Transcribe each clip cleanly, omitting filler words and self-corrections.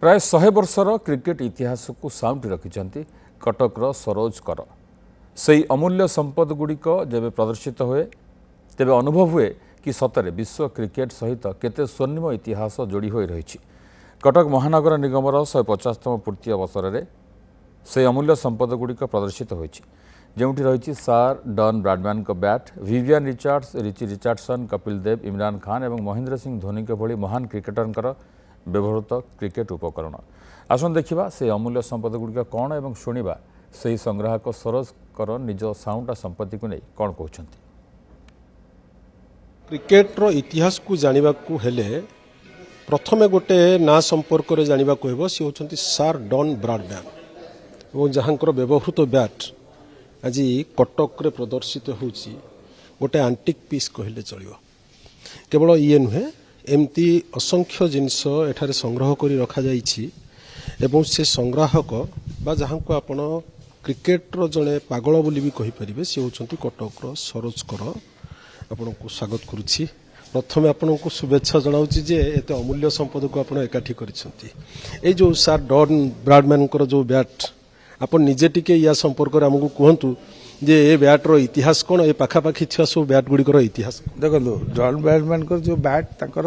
प्राय 100 वर्षर क्रिकेट इतिहास को साउंटी रखिंट कटकर सरोज कर से अमूल्य संपद गुड़िक जब प्रदर्शित हुए तेज अनुभव हुए कि सतरे विश्व क्रिकेट सहित केते स्वर्णिम इतिहास जोड़ी हो रही। कटक महानगर निगमर 150तम पूर्ति अवसर में से अमूल्य संपद गुड़िक प्रदर्शित होती रही sir Don Bradman bat, Vivian Richards, Richie Richardson, Kapil Dev, Imran Khan और महेंद्र सिंह धोनी के भली महान क्रिकेटर व्यवहृत क्रिकेट उपकरण। आसन देखा से अमूल्य संपद गुड़िक कौन और शुणा से ही संग्राहक सरोज कर निज साउंडा संपत्ति को नहीं कौन कहते। क्रिकेटर इतिहास को जाना हेले प्रथम गोटे ना संपर्क में जाना हे सी होती सार डन ब्राडमैन और जहाँकर व्यवहृत बैट आज कटक रे प्रदर्शित होची गोटे आंटिक पीस कहले चलियो। केवल ये नुहे एमती असंख्य जिनस एठारे संग्रह करी रखा जाइछि एवं से संग्राहक बा जहाँ को आपण क्रिकेटर जड़े पागल बोली भी कहि परिबे से होचंती कटकर सरोज कर। आपण को स्वागत करुछि। प्रथम आपण को शुभेच्छा जनाउछि जे एते अमूल्य संपद को आपण एकाठी करिसंती। ए जो सार डन ब्राडमैन कर जो बैट आपण निजे टिके या संपर्क रे हमकु कहंतु जे ए बैट रो इतिहास कोन, ए पाखापाखी छिया सब बैट गुडी कर इतिहास देखो। डन ब्रैडमैन को जो बैट तंकर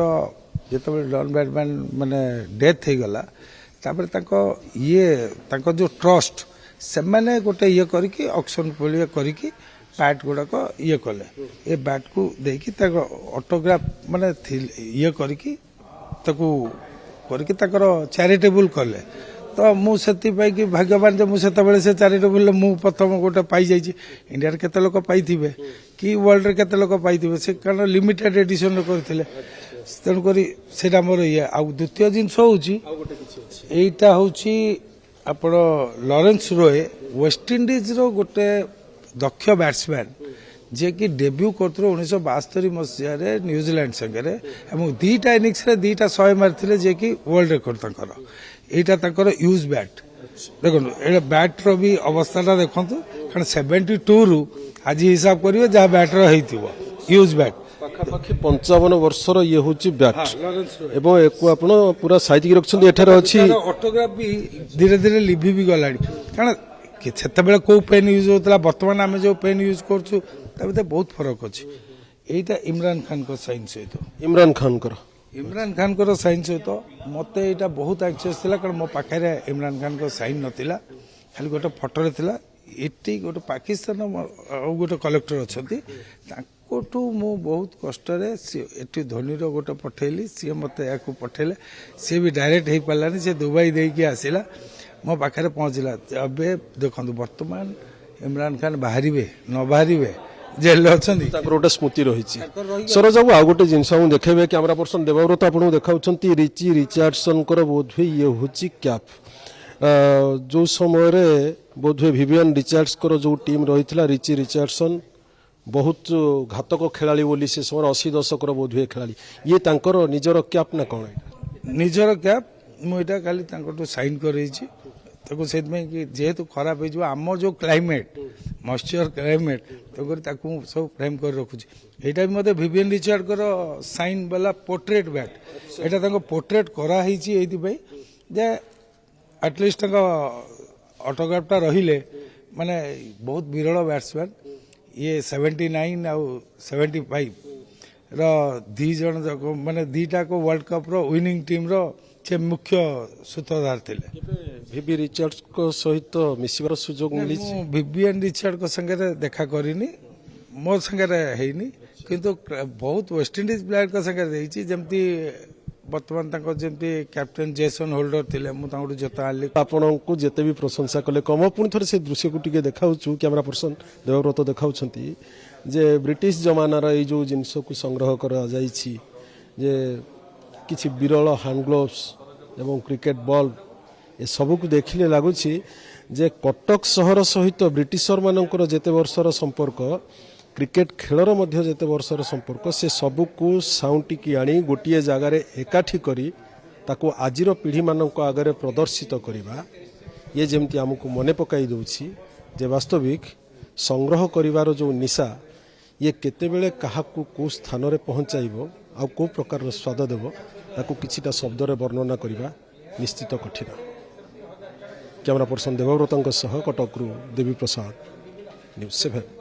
जेते डन ब्रैडमैन माने डेथ हे गला तापर तंको ये तंको जो ट्रस्ट से माने गोटे ये करके ऑक्शन पलिया करके बैट गुडाक ये कले ए बैट को देकी तको ऑटोग्राफ माने ये करके तको करके तकर चैरिटेबल कले। तो मुझे कि भाग्यवान जो मुझे से चैरिटेबल मु प्रथम गोटे पाई जाइए। इंडिया केते लोक पाई कि वर्ल्ड रे केते लोक पाई से कारण लिमिटेड एडिशन करते तेणुक से मोर ये आ द्वितीय जिनस होटा हूँ आपण लॉरेंस रोय वेस्ट इंडीज रो गोटे दक्ष बैट्समैन जे कि डेब्यू करते 1972 मसीह न्यूजीलैंड संगे दुईटा इनिंग्स रे दुईटा 100 मारी जे कि वर्ल्ड रेकर्ड तंकर एटा तंकर यूज बैट। देखो ए बैट रो भी अवस्था देखु कारण 72 रु आज हिसाब करिवे जहाँ बैट रो हेतिबो यूज बैट पाखापाखी 55 वर्षर ये होची बैट एवं एको आपण पूरा साइज की रखछन। एठार अछि ऑटोग्राफ भी धीरे धीरे लिभि भी गलाडी कारण सेते बेले को पेन यूज होतला वर्तमान आमे जो पेन यूज करछु तबे बहुत फरक अछि। एटा इमरान खान को साइन सहित इमरान खान को साइन सहित मते एटा बहुत एक्सेस थिला कारण मो पाखरे इमरान खान को साइन नथिला खाली गोटे फोटो रे थिला। एटी गोटे पाकिस्तान गोटे कलेक्टर अछंती ताकोटू मु बहुत कष्ट रे एटी धोनी रो गोटे पठेली सी मते याकू पठेले सी भी डायरेक्ट हे पलानी से दुबई देकी आसिला मो पाखरे पहुंचला। अबे देखंतु वर्तमान इमरान खान बाहरिबे न बाहरिबे जेल अछंती गोटे स्मृति रही। सरोज बाबू आ गोटे जिनस देखेबे कैमरा पर्सन देवव्रत आपन देखाउछंती रिची रिचार्डसन कर बोधवे ये होची कैप जो समय रे बोधवे विवियन रिचार्ड्स कर जो टीम रहितला रिची रिचार्डसन बहुत घातक खेलाड़ी बोली से समय 80 दशक बोधवे खेलाड़ी ये तांकर निजर कैप ना कोन निजर कैप मुइटा खाली तांको साइन करैछि ताको से कि जेहेतु खराब हो आम जो क्लाइमेट मॉइस्चर क्लाइमेट तो सब फ्रेम कर रखुची। एटा भी मते विवियन रिचार्ड कर साइन वाला पोर्ट्रेट बैट एटा तांको पोर्ट्रेट करा हिची एथि भाई जे एटलिस्ट तांको ऑटोग्राफटा रहिले माने बहुत विरल बैट्समैन ये 79 आउ 75 रो दी जन माने दीटा को वर्ल्ड कप रो विनिंग टीम रो से मुख्य सूत्रधार थिले। वीवी रिचार्ड्स को सहित मिसिबार सुजोग मिली। विवियन रिचार्ड को संगे देखा करिनी मो संगे हेनी किंतु बहुत वेस्ट इंडीज प्लेयर को संगे देइछि जेमती वर्तमान ताको जेमती कैप्टन जेसन होल्डर थिले मु ताको जता आली आपण को जेते भी प्रशंसा कले कम पुणी थरे से दृश्य को टिके देखाउछु कैमरा पर्सन देवव्रत देखाउछंती जे ब्रिटिश जमानार ए जो जिंस को संग्रह करा जाइछि जे किछि विरल हैंड ग्लोव्स एवं क्रिकेट बॉल ए सब को देखिले लागुछि जे कटक सहर सहित ब्रिटिशर मानकर जेते वर्षर संपर्क क्रिकेट खेलर मध्य जेते वर्षर संपर्क से सब को साउंटी की आनी गोटे जगार एकाठी करी ताको आजिर पीढ़ी मानक आगे प्रदर्शित करवा ये जमती आमको मने पकाई दउछि जे वास्तविक संग्रह करिवार जो निशा ये केतेबेले काहाकू को स्थान रे पहुंचाइबो आ को प्रकार स्वाद देबो ताको किछिटा शब्द रे वर्णना करिबा निश्चित कठिन। Camera person Devvrat कटकु Devi Prasad news 7।